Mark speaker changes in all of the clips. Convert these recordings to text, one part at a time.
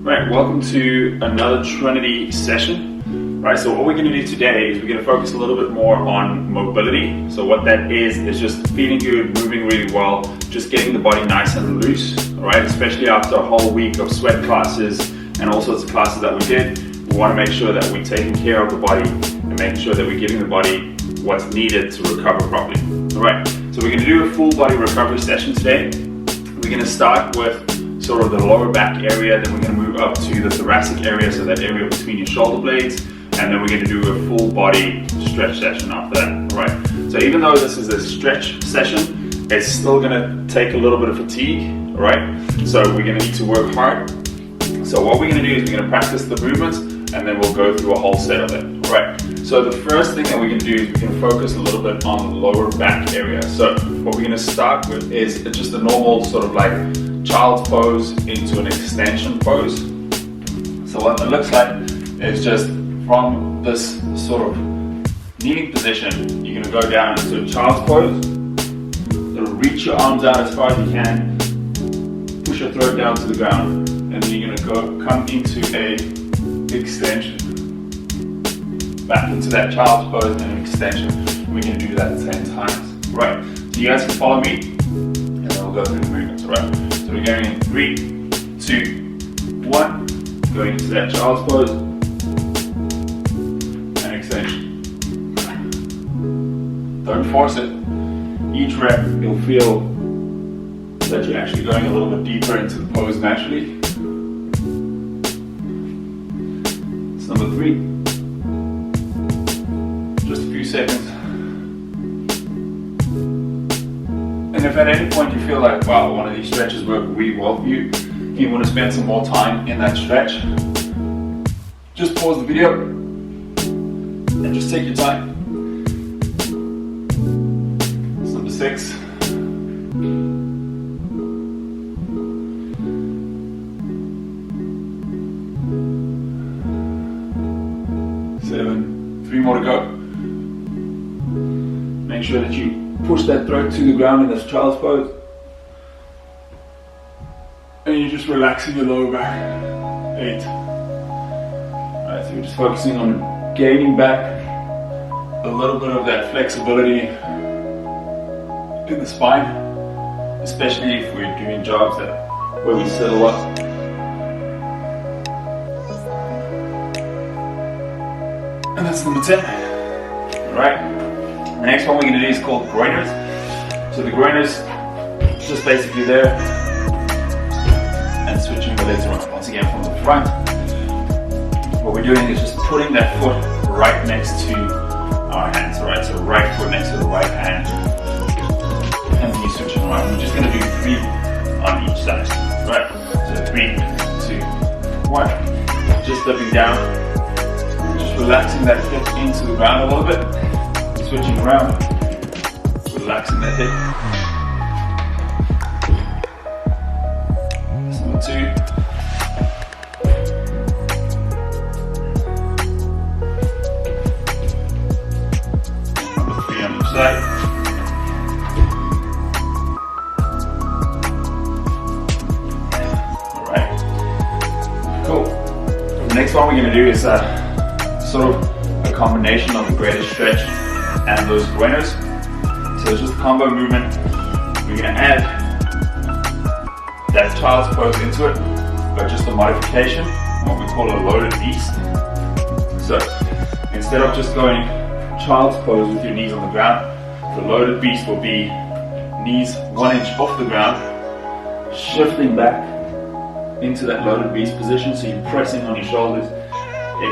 Speaker 1: Right, welcome to another Trinity session. Right, so what we're going to do today is we're going to focus a little bit more on mobility. So what that is just feeling good, moving really well, just getting the body nice and loose, right? Especially after a whole week of sweat classes and all sorts of classes that we did. We want to make sure that we're taking care of the body and making sure that we're giving the body what's needed to recover properly. All right, so we're going to do a full body recovery session today. We're going to start with sort of the lower back area, then we're going to move up to the thoracic area, so that area between your shoulder blades, and then we're going to do a full body stretch session after that. All right, so even though this is a stretch session, it's still going to take a little bit of fatigue, all right? So we're going to need to work hard. So what we're going to do is we're going to practice the movements, and then we'll go through a whole set of it. All right, so the first thing that we're going to do is we're going to focus a little bit on the lower back area. So what we're going to start with is just a normal sort of like child's pose into an extension pose. So what it looks like is just from this sort of kneeling position, you're going to go down into a child's pose. So reach your arms out as far as you can, push your throat down to the ground, and then you're going to come into a extension. Back into that child's pose and an extension. We're going to do that 10 times. Right, so you guys can follow me, and then we'll go through the movements, alright? So we're going in 3, 2, 1, going into that child's pose, and extension. Don't force it. Each rep, you'll feel that you're actually going a little bit deeper into the pose naturally. It's number 3. Just a few seconds. And if at any point you feel like, wow, one of these stretches work really well for you, you want to spend some more time in that stretch, just pause the video and just take your time. It's number 6. 7, 3 more to go. Make sure that you push that throat to the ground in this child's pose. And you're just relaxing your lower back. 8. Alright, so we're just focusing on gaining back a little bit of that flexibility in the spine, especially if we're doing jobs where we sit a lot. And that's number 10. Alright. The next one we're going to do is called groiners. So the groiners, just basically there, and switching the legs around once again from the front. What we're doing is just putting that foot right next to our hands, right? So right foot next to the right hand, and then you're switching around. We're just going to do 3 on each side, right? So 3, 2, 1. Just stepping down, just relaxing that hip into the ground a little bit. Switching around, relaxing that hip. That's number 2. Number 3 on each side. Alright, cool. The next one we're going to do is sort of a combination of the greatest stretch and those groiners. So it's just a combo movement. We're going to add that child's pose into it, but just a modification, what we call a loaded beast. So instead of just going child's pose with your knees on the ground, the loaded beast will be knees 1 inch off the ground, shifting back into that loaded beast position, so you're pressing on your shoulders,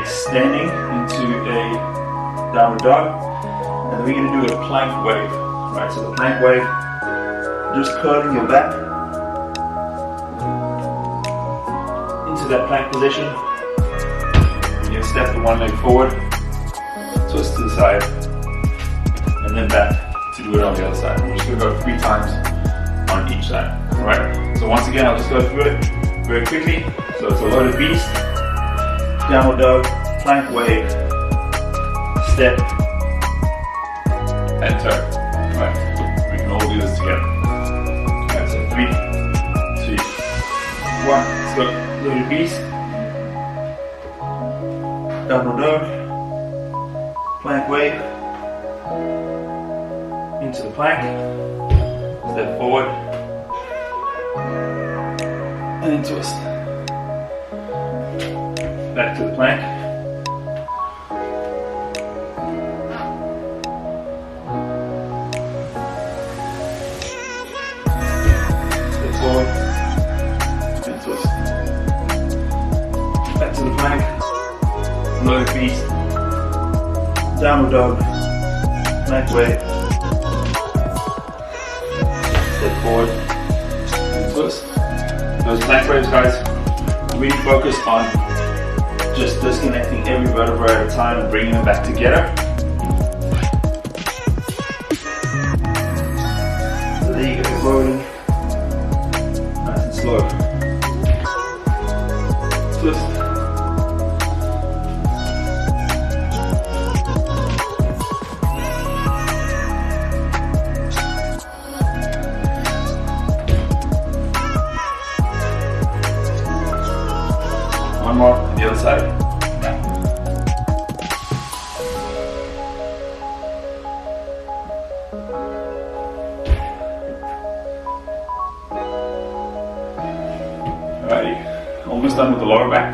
Speaker 1: extending into a downward dog. And then we're going to do a plank wave, right? So the plank wave, just curling your back into that plank position. You're going to step the one leg forward, twist to the side, and then back to do it on the other side. We're just going to go 3 times on each side, all right? So once again, I'll just go through it very quickly. So it's a loaded beast, downward dog, plank wave, step, and turn. Right. We can all do this together. Alright, so 3, 2, 1. Let's go. Loaded beast. Downward dog, plank wave, into the plank, step forward, and then twist. Back to the plank. Step forward, and twist. Back to the plank. Low feast. Downward dog. Plank wave. Step forward, and twist. Those plank waves, guys, really focus on just disconnecting every vertebra at a time and bringing them back together. So there you go, rolling. Nice and slow. Twist. One more on the other side. Alrighty, almost done with the lower back.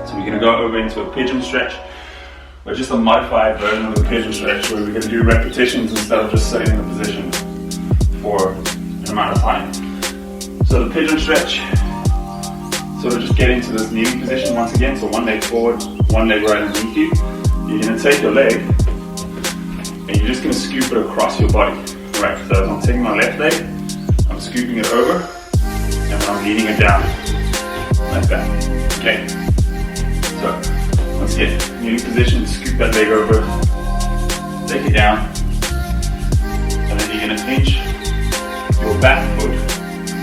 Speaker 1: So we're going to go over into a pigeon stretch, or just a modified version of the pigeon stretch where we're going to do repetitions instead of just sitting in the position for an amount of time. So the pigeon stretch, sort of just get into this kneeling position once again. So one leg forward, one leg right underneath you. You're going to take your leg and you're just going to scoop it across your body. Right, so as I'm taking my left leg, I'm scooping it over and then I'm leaning it down like that. Okay, so once again, kneeling position, scoop that leg over, take it down, and then you're going to pinch your back foot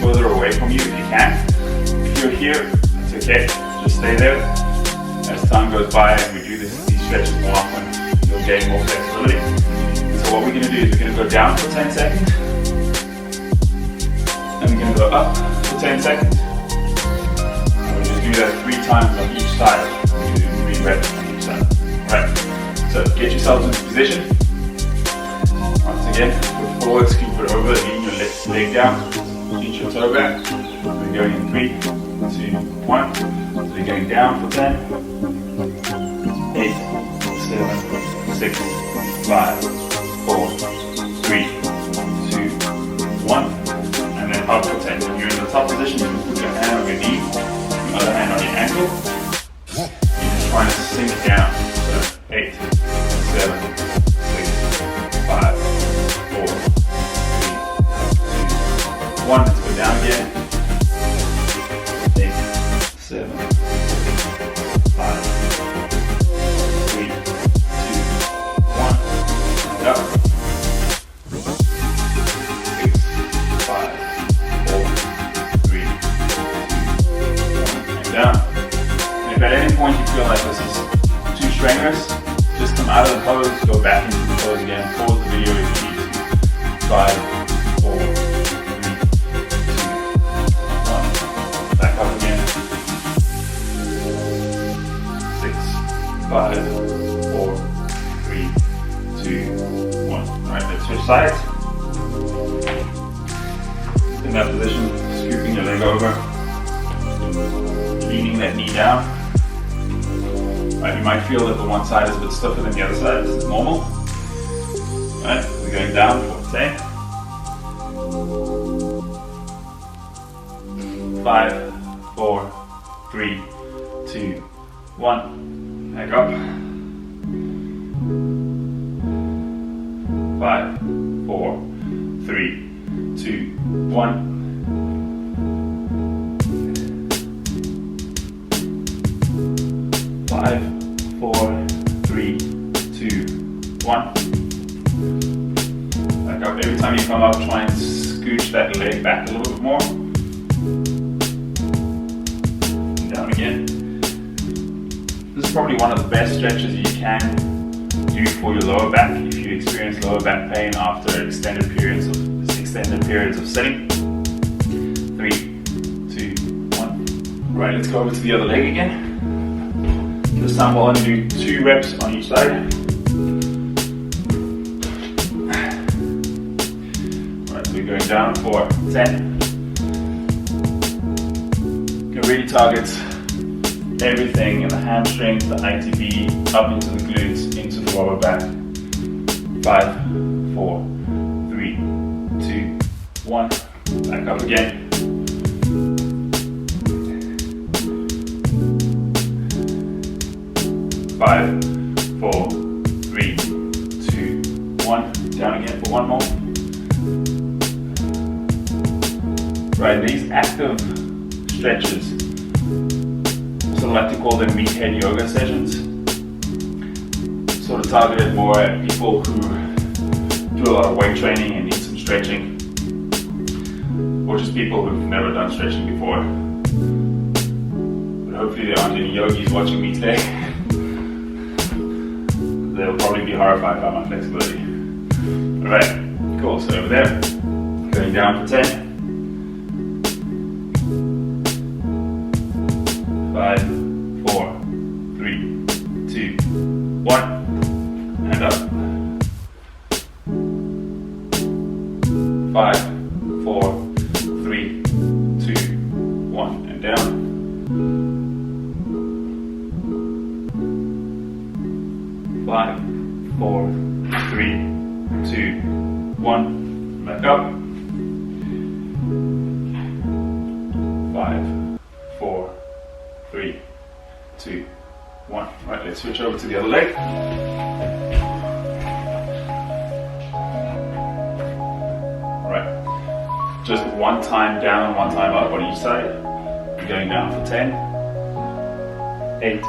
Speaker 1: further away from you if you can. If you're here, it's okay, just stay there. As time goes by and we do these stretches more often, you'll gain more flexibility. So what we're going to do is we're going to go down for 10 seconds, and we're going to go up for 10 seconds. And we'll just do that 3 times on each side. We'll do 3 reps on each side. Right, so get yourselves into position. Once again, foot forward, scoop it over, lean your left leg down, pinch your toe back. We're going in 3, 2, 1. So we're going down for 10, 8, 7, 6, 5, 4, 3, 2, 1. And then up for 10. When you're in the top position, you can put your hand on your knee, the other hand on your ankle. You're just trying to sink down. So 8, 7, 6, 5, 4, 3, 2, 1. Let's go down again. 7, 5, 3, 2, 1, and up. 6, 5, 4, 3, 2, 1, and down. And if at any point you feel like this is too strenuous, just come out of the pose, go back into the pose again, pause the video if you need to. 5, 4, 3, 2, 1, back up again. 5, 4, 3, 2, 1. Alright, let's switch sides. In that position, scooping your leg over, leaning that knee down. Alright, you might feel that the one side is a bit stiffer than the other side. This is normal. Alright, we're going down for 10. 5, 4, 3, 2, 1. Back up. 5, 4, 3, 2, 1. 5, 4, 3, 2, 1. Back up. Every time you come up, try and scooch that leg back a little bit more. Down again. This is probably one of the best stretches you can do for your lower back if you experience lower back pain after extended periods of sitting. 3, 2, 1. Right, let's go over to the other leg again. This time we'll only do 2 reps on each side. Alright, so we're going down for 10. It really targets everything in the hamstrings, the ITB, up into the glutes, into the lower back. 5, 4, 3, 2, 1. Back up again. 5, 4, 3, 2, 1. Down again for one more. Right, these active stretches, sort of like to call them meathead yoga sessions, sort of targeted more at people who do a lot of weight training and need some stretching, or just people who've never done stretching before. But hopefully there aren't any yogis watching me today. They'll probably be horrified by my flexibility. Alright, cool, so over there, going down for 10. 5, 4, 3, 2, 1, and up. 5, 4, 3, 2, 1, and down. 5, 4, 3, 2, 1, back up. 5, 4, 3, 2, 1. Right, let's switch over to the other leg. Right, just one time down, one time up on each side. We're going down for 10, 8,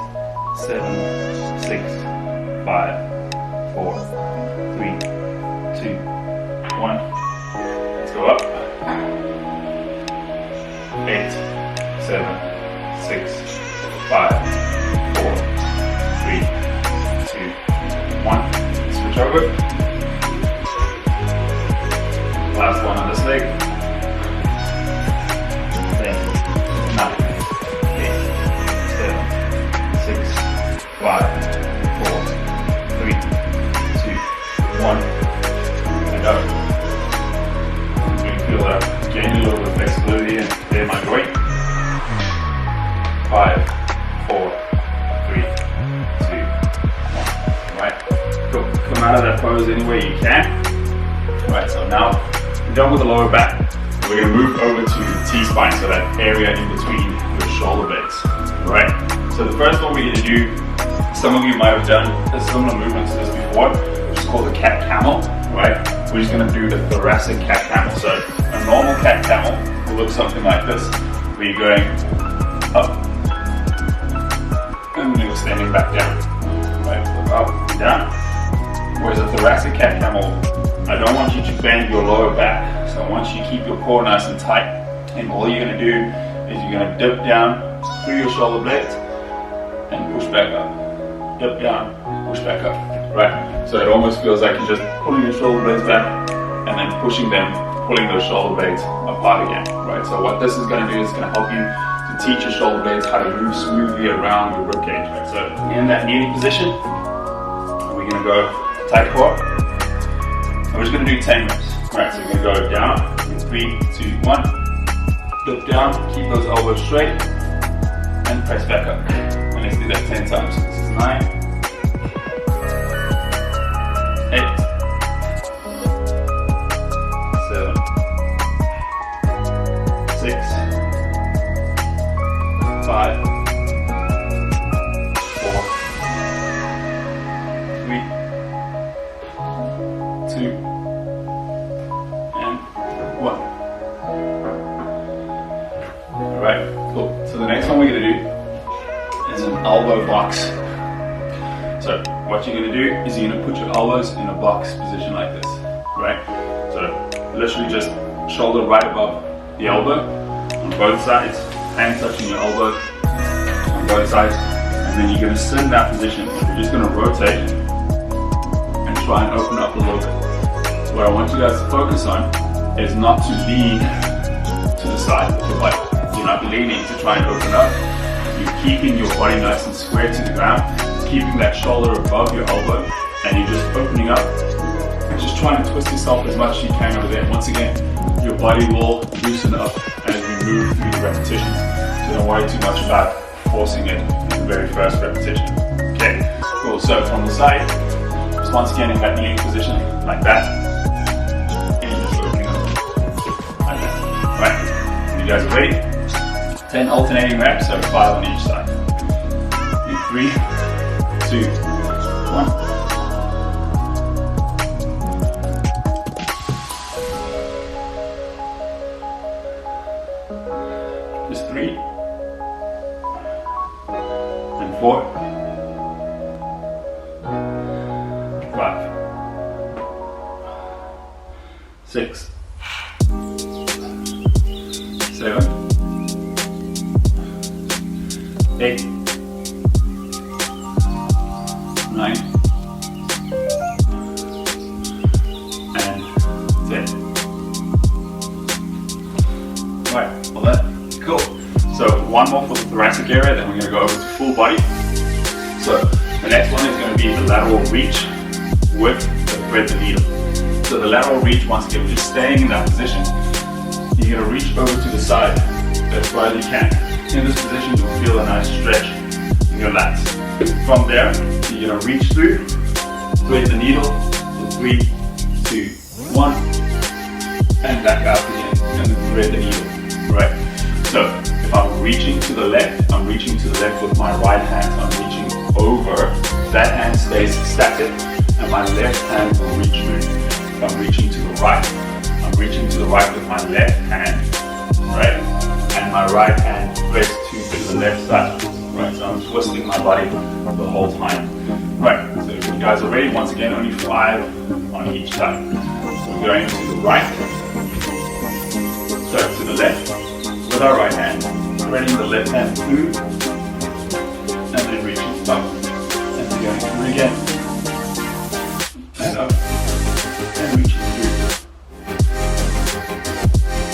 Speaker 1: 7, 6, 5, 4, 3, 2, 1. Let's go up. 8, 7, 6, 5, 4, 3, 2, 1. Switch over. Last one on this leg. 10, 9, 8, 7, 6, 5, 4, 3, 2, 1. And up. You can feel that gain a little bit of flexibility and clear my joint. 5, 4, 3, 2, 1. Right. Cool. Come out of that pose any way you can. Right, so now we're done with the lower back. We're going to move over to the T-spine, so that area in between your shoulder blades. Right. So the first one we're going to do, some of you might have done a similar movement to this before, which is called the cat camel. Right. We're just going to do the thoracic cat camel. So a normal cat camel will look something like this, where you're going up and then extending back down. Right. Up and down. Whereas a thoracic cat camel, I don't want you to bend your lower back, so I want you to keep your core nice and tight. And all you're going to do is you're going to dip down through your shoulder blades and push back up. Dip down, push back up. Right? So it almost feels like you're just pulling your shoulder blades back and then pushing them, pulling those shoulder blades apart again. Right? So what this is going to do is going to help you to teach your shoulder blades how to move smoothly around your ribcage. Right? So in that kneeling position, we're going to go tight core. We're just going to do 10 reps. Right, so we're going to go down in 3, 2, 1. Dip down, keep those elbows straight, and press back up. And let's do that 10 times. This is 9, 8, 7, 6, 5, 4, 3, 2, and 1. Alright, cool. So the next one we're going to do is an elbow box. So what you're going to do is you're going to put your elbows in a box position like this. Right? So literally just shoulder right above the elbow on both sides, hand touching your elbow on both sides, and then you're going to sit in that position. You're just going to rotate and try and open up a little bit. So what I want you guys to focus on is not to lean to the side, like you're not leaning to try and open up. You're keeping your body nice and square to the ground, keeping that shoulder above your elbow, and you're just opening up and just trying to twist yourself as much as you can over there. Once again, your body will loosen up as we move through the repetitions. So don't worry too much about forcing it in the very first repetition. Okay, cool. So from the side, just once again in that kneeling position, like that. And you're just opening up like that. Right, you guys are ready? 10 alternating reps, so 5 on each side. In 3, 2, 1. Just 3 and 4, 5, 6, 7, 8, 9, and 10. Right, well that, cool. So one more for the thoracic area, then we're going to go over to full body. So the next one is going to be the lateral reach with the thread the needle. So the lateral reach, once again, just staying in that position, you're going to reach over to the side as far as you can. In this position, you'll feel a nice stretch in your lats. From there, you're going to reach through, thread the needle, in 3, 2, 1, and back out again, and then thread the needle, right? So if I'm reaching to the left, I'm reaching to the left with my right hand, I'm reaching over, that hand stays static, and my left hand will reach through. If I'm reaching to the right, I'm reaching to the right with my left hand, right? And my right hand threads to the left side, right? So I'm twisting my body the whole time, right? So if you guys are ready, once again, only 5 on each side. So we're going to the right, so to the left, with our right hand, threading the left hand through, and then reaching up, and then going through again, and up, and reaching through,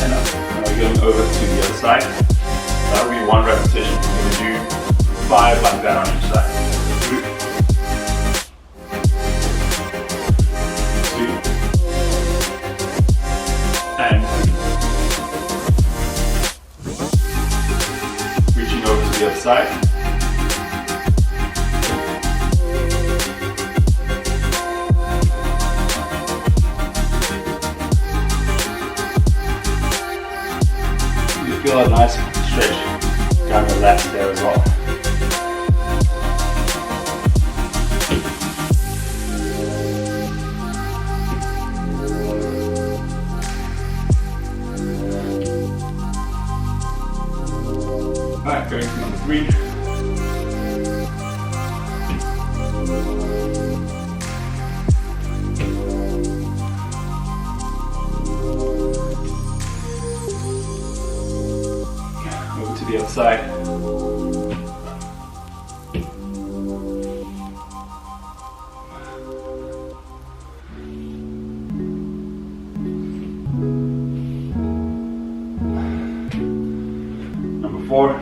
Speaker 1: and up. Now we're going over to the other side. That will be 1 repetition. We're going to do 5 like that on each side. 2, and 3. Reaching over to the other side. You feel a nice stretch down the lats there as well. Alright, going to number 3. Over to the other side. Number 4.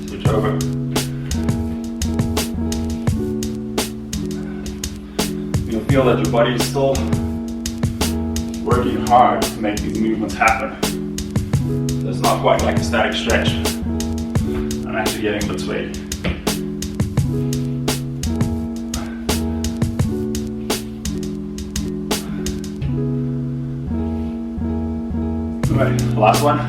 Speaker 1: Switch over. You'll feel that your body is still working hard to make these movements happen. So it's not quite like a static stretch. I'm actually getting a bit sweaty. Alright, last one.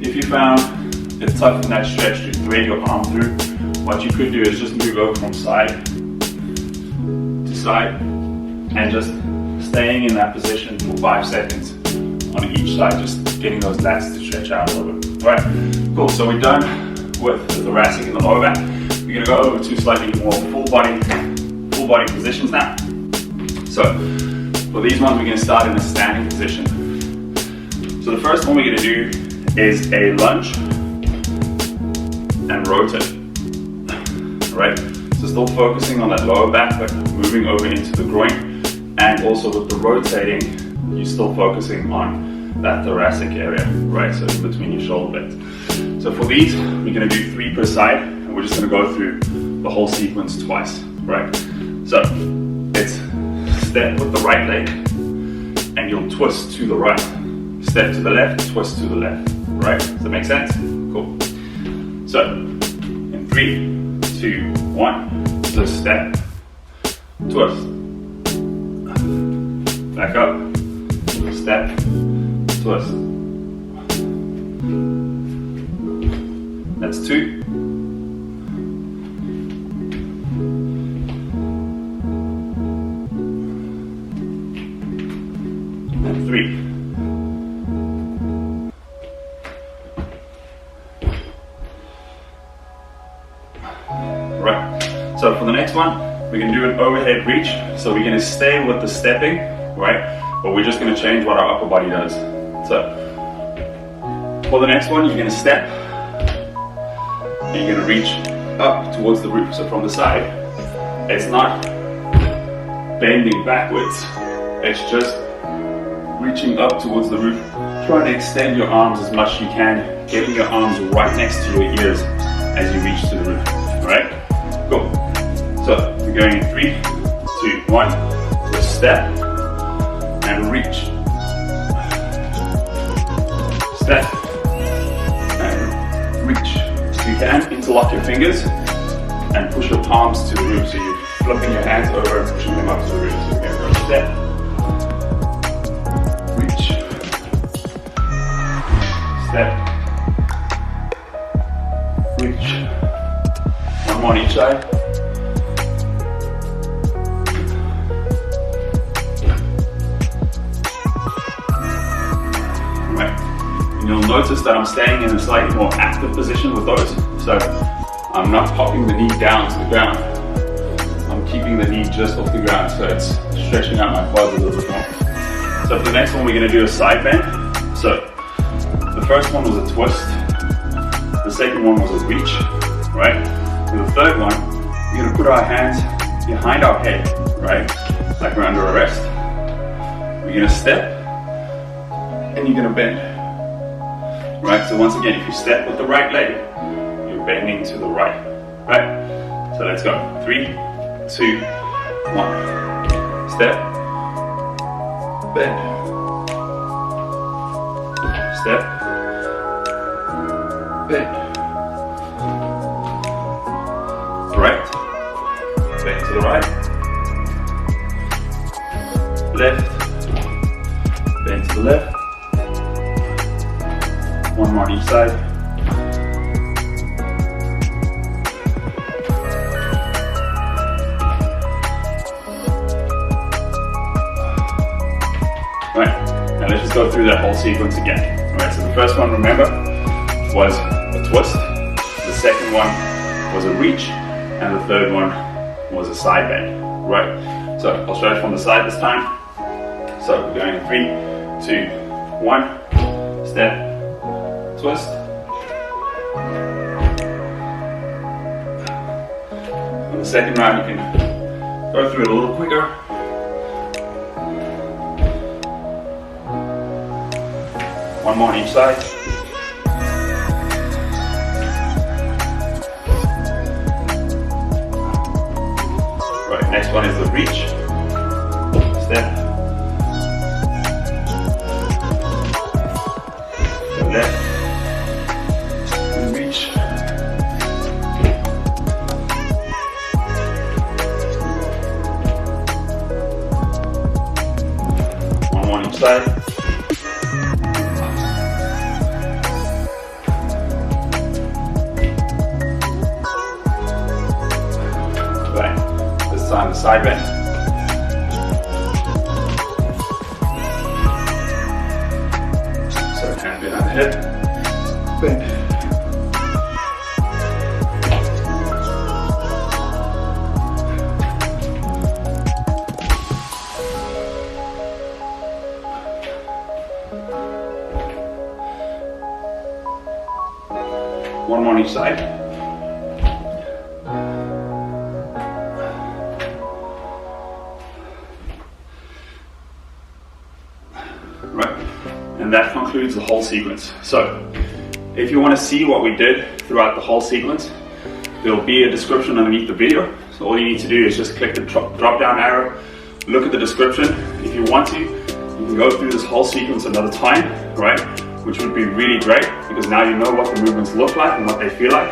Speaker 1: If you found it tough in that stretch to thread your arm through, what you could do is just move over from side to side and just staying in that position for 5 seconds on each side, just getting those lats to stretch out a little bit. Alright, cool, so we're done with the thoracic and the lower back. We're going to go over to slightly more full body positions now. So For these ones, we're going to start in a standing position. So the first one we're going to do is a lunge and rotate. Right? So still focusing on that lower back, but moving over into the groin, and also with the rotating, you're still focusing on that thoracic area, right? So in between your shoulder blades. So for these, we're going to do 3 per side, and we're just going to go through the whole sequence twice, right? So it's step with the right leg, and you'll twist to the right. Step to the left, twist to the left, right? Does that make sense? Cool. So in 3, 2, 1, just step, twist, back up, step, twist. That's 2. And 3. Right. So for the next one, we're going to do an overhead reach. So we're going to stay with the stepping, right? But we're just going to change what our upper body does. So for the next one, you're going to step and you're going to reach up towards the roof. So from the side, it's not bending backwards. It's just reaching up towards the roof. Trying to extend your arms as much as you can, getting your arms right next to your ears as you reach to the roof. Alright? Go. So we're going in 3, 2, 1. So step and reach. Step and reach. If you can, interlock your fingers and push your palms to the roof. So you're flipping your hands over and pushing them up to the roof. So we're going to go step, reach, step, reach. One more on each side. And you'll notice that I'm staying in a slightly more active position with those. So I'm not popping the knee down to the ground. I'm keeping the knee just off the ground, so it's stretching out my quads a little bit more. So for the next one, we're going to do a side bend. So the first one was a twist. The second one was a reach, right? And the third one, we're going to put our hands behind our head, right? Like we're under arrest. We're going to step and you're going to bend. Right, so once again, if you step with the right leg, you're bending to the right, right? So let's go. 3, 2, 1. Step, bend. Step, bend. Right, bend to the right. Left, bend to the left. One more on each side. Right, now let's just go through that whole sequence again. Alright, so the first one, remember, was a twist. The second one was a reach. And the third one was a side bend. Right, so I'll show it from the side this time. So we're going in 3, 2, 1. Step. Twist. On the second round, you can go through it a little quicker. One more on each side. Right, next one is the reach. Step. The left. Side. Right, this time the side bend. So hand behind the head, bend. one more on each side. Right, and that concludes the whole sequence. So, if you want to see what we did throughout the whole sequence, there'll be a description underneath the video. So all you need to do is just click the drop down arrow, look at the description. If you want to, you can go through this whole sequence another time, right? Which would be really great, because now you know what the movements look like and what they feel like,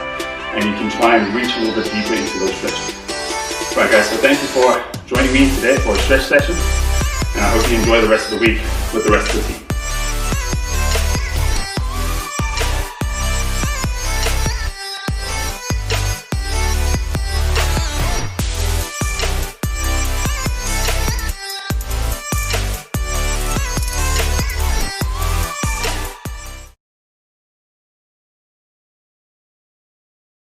Speaker 1: and you can try and reach a little bit deeper into those stretches. Right guys, so thank you for joining me today for a stretch session, and I hope you enjoy the rest of the week with the rest of the team.